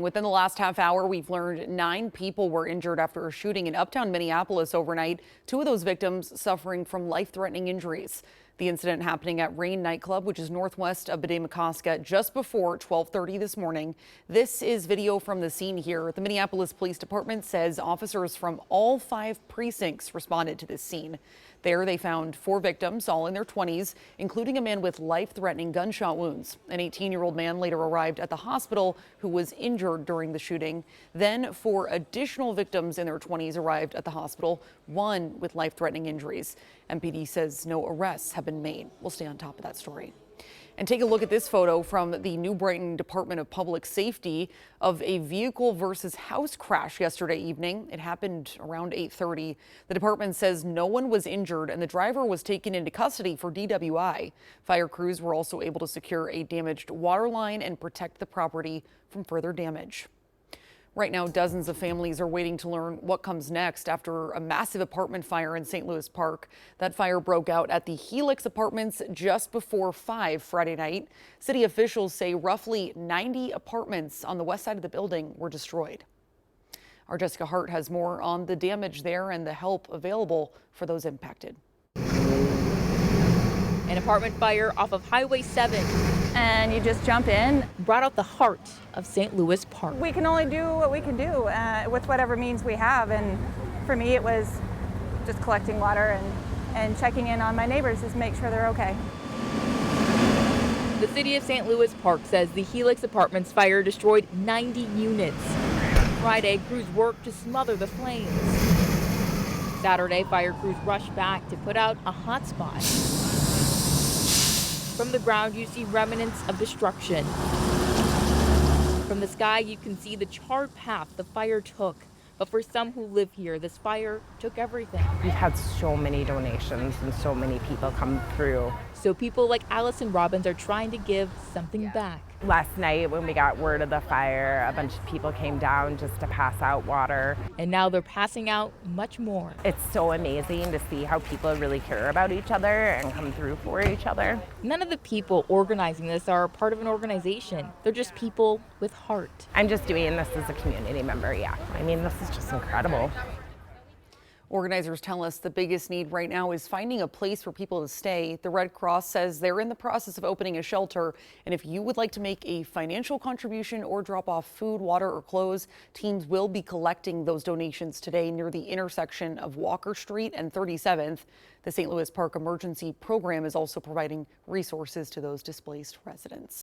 Within the last half hour, we've learned 9 people were injured after a shooting in uptown Minneapolis overnight. 2 of those victims suffering from life-threatening injuries. The incident happening at Rain nightclub, which is northwest of Bede-Makaska, just before 12:30 this morning. This is video from the scene here. The Minneapolis Police Department says officers from all 5 precincts responded to this scene. There they found 4 victims, all in their 20s, including a man with life-threatening gunshot wounds. An 18-year-old man later arrived at the hospital who was injured during the shooting. Then 4 additional victims in their 20s arrived at the hospital, one with life-threatening injuries. MPD says no arrests have been made. We'll stay on top of that story. And take a look at this photo from the New Brighton Department of Public Safety of a vehicle versus house crash yesterday evening. It happened around 8:30. The department says no one was injured and the driver was taken into custody for DWI. Fire crews were also able to secure a damaged water line and protect the property from further damage. Right now, dozens of families are waiting to learn what comes next after a massive apartment fire in St. Louis Park. That fire broke out at the Helix Apartments just before 5 Friday night. City officials say roughly 90 apartments on the west side of the building were destroyed. Our Jessica Hart has more on the damage there and the help available for those impacted. An apartment fire off of Highway 7 and you just jump in. brought out the heart of St. Louis Park. We can only do what we can do with whatever means we have, and for me it was just collecting water and checking in on my neighbors to make sure they're okay. The city of St. Louis Park says the Helix Apartments fire destroyed 90 units. Friday, crews worked to smother the flames. Saturday, fire crews rushed back to put out a hot spot. From the ground, you see remnants of destruction. From the sky, you can see the charred path the fire took. But for some who live here, this fire took everything. We've had so many donations and so many people come through. So people like Allison Robbins are trying to give something back. Last night when we got word of the fire, a bunch of people came down just to pass out water. And now they're passing out much more. It's so amazing to see how people really care about each other and come through for each other. None of the people organizing this are part of an organization. They're just people with heart. I'm just doing this as a community member, yeah. I mean, this is just incredible. Organizers tell us the biggest need right now is finding a place for people to stay. The Red Cross says they're in the process of opening a shelter. And if you would like to make a financial contribution or drop off food, water, or clothes, teams will be collecting those donations today near the intersection of Walker Street and 37th. The St. Louis Park Emergency Program is also providing resources to those displaced residents.